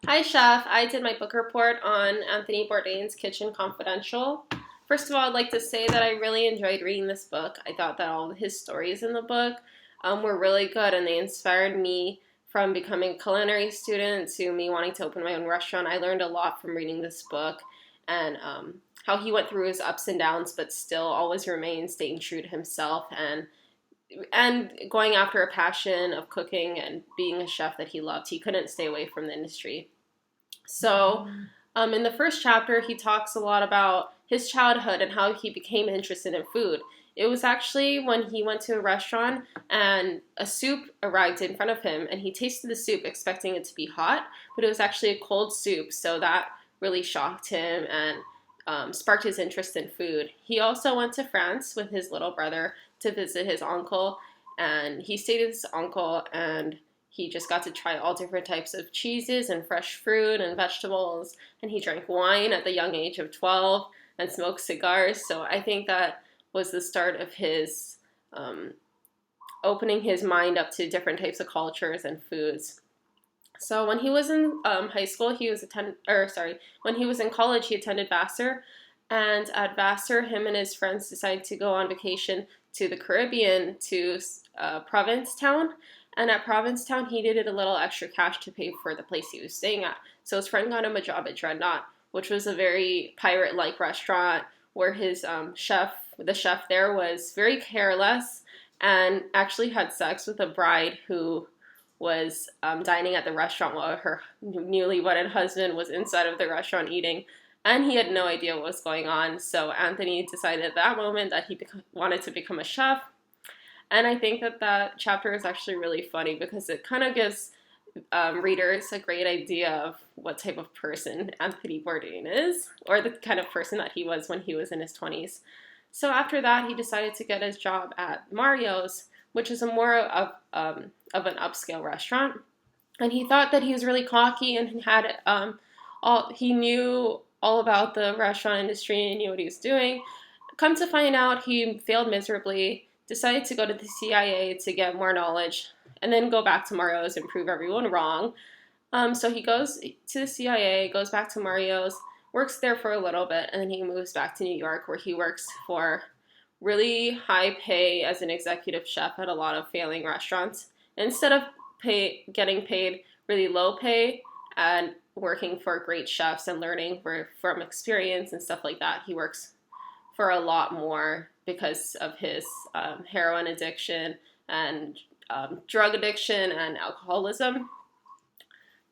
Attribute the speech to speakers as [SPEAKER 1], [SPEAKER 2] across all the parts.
[SPEAKER 1] Hi, Chef. I did my book report on Anthony Bourdain's Kitchen Confidential. First of all, I'd like to say that I really enjoyed reading this book. I thought that all of his stories in the book were really good and they inspired me from becoming a culinary student to me wanting to open my own restaurant. I learned a lot from reading this book and how he went through his ups and downs, but still always remained staying true to himself and going after a passion of cooking and being a chef that he loved. He couldn't stay away from the industry. So, in the first chapter, he talks a lot about his childhood and how he became interested in food. It was actually when he went to a restaurant and a soup arrived in front of him, and he tasted the soup expecting it to be hot, but it was actually a cold soup. So that really shocked him and sparked his interest in food. He also went to France with his little brother to visit his uncle, and he stayed with his uncle and he just got to try all different types of cheeses and fresh fruit and vegetables. And he drank wine at the young age of 12 and smoked cigars. So I think that was the start of his opening his mind up to different types of cultures and foods. So when he was in high school, when he was in college, he attended Vassar. And at Vassar, him and his friends decided to go on vacation to the Caribbean, to Provincetown. And at Provincetown, he needed a little extra cash to pay for the place he was staying at. So his friend got him a job at Dreadnought, which was a very pirate-like restaurant where his the chef there, was very careless and actually had sex with a bride who was dining at the restaurant while her newly wedded husband was inside of the restaurant eating. And he had no idea what was going on. So Anthony decided at that moment that he wanted to become a chef. And I think that that chapter is actually really funny because it kind of gives readers a great idea of what type of person Anthony Bourdain is, or the kind of person that he was when he was in his 20s. So after that, he decided to get his job at Mario's, which is a more of an upscale restaurant. And he thought that he was really cocky and he knew all about the restaurant industry and knew what he was doing. Come to find out, he failed miserably, decided to go to the CIA to get more knowledge, and then go back to Mario's and prove everyone wrong. So he goes to the CIA, goes back to Mario's, works there for a little bit, and then he moves back to New York where he works for really high pay as an executive chef at a lot of failing restaurants. Instead of getting paid really low pay and working for great chefs and learning from experience and stuff like that, he works for a lot more because of his heroin addiction and drug addiction and alcoholism.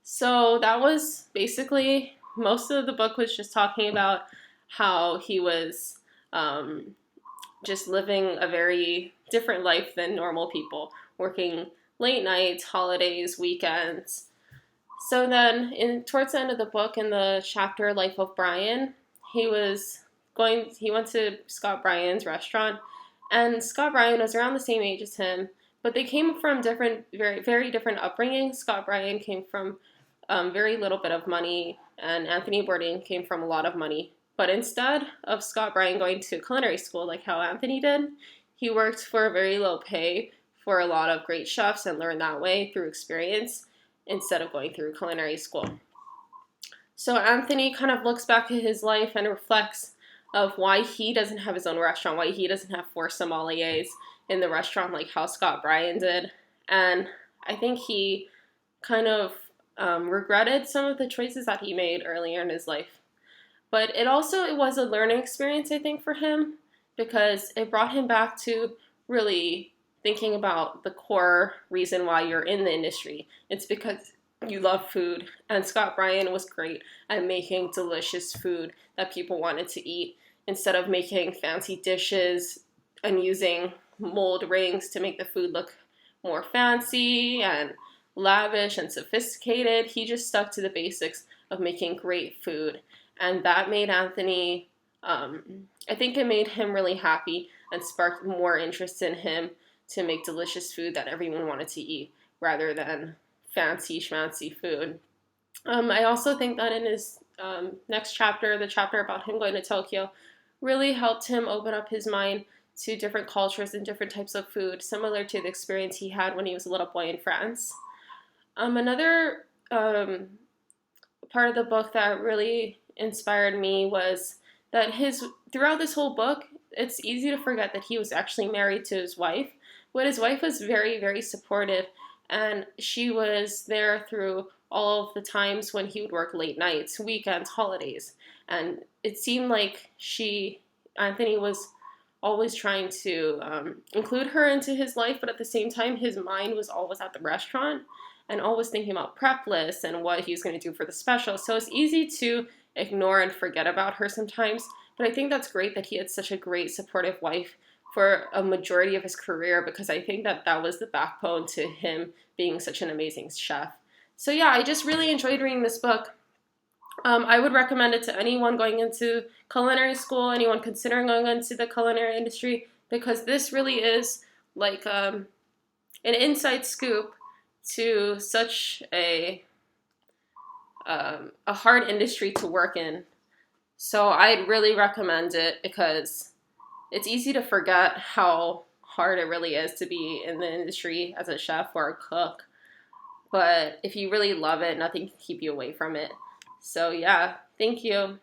[SPEAKER 1] So that was basically, most of the book was just talking about how he was just living a very different life than normal people, working late nights, holidays, weekends. So then, towards the end of the book, in the chapter "Life of Brian," he went to Scott Bryan's restaurant, and Scott Bryan was around the same age as him, but they came from very, very different upbringings. Scott Bryan came from very little bit of money, and Anthony Bourdain came from a lot of money. But instead of Scott Bryan going to culinary school like how Anthony did, he worked for a very low pay for a lot of great chefs and learned that way through experience instead of going through culinary school. So Anthony kind of looks back at his life and reflects of why he doesn't have his own restaurant, why he doesn't have 4 sommeliers in the restaurant like how Scott Bryan did. And I think he kind of regretted some of the choices that he made earlier in his life. But it was a learning experience, I think, for him, because it brought him back to really thinking about the core reason why you're in the industry. It's because you love food, and Scott Bryan was great at making delicious food that people wanted to eat instead of making fancy dishes and using mold rings to make the food look more fancy and lavish and sophisticated. He just stuck to the basics of making great food, and that made Anthony, I think it made him really happy and sparked more interest in him to make delicious food that everyone wanted to eat rather than fancy schmancy food. I also think that in his next chapter, the chapter about him going to Tokyo, really helped him open up his mind to different cultures and different types of food, similar to the experience he had when he was a little boy in France. Another part of the book that really inspired me was that throughout this whole book, it's easy to forget that he was actually married to his wife, but his wife was very, very supportive, and she was there through all of the times when he would work late nights, weekends, holidays. And it seemed like Anthony was always trying to include her into his life, but at the same time, his mind was always at the restaurant and always thinking about prep lists and what he was going to do for the special. So it's easy to ignore and forget about her sometimes. But I think that's great that he had such a great supportive wife for a majority of his career, because I think that that was the backbone to him being such an amazing chef. So yeah, I just really enjoyed reading this book. I would recommend it to anyone going into culinary school, anyone considering going into the culinary industry, because this really is like an inside scoop to such a hard industry to work in. So I'd really recommend it, because it's easy to forget how hard it really is to be in the industry as a chef or a cook. But if you really love it, nothing can keep you away from it. So yeah, thank you.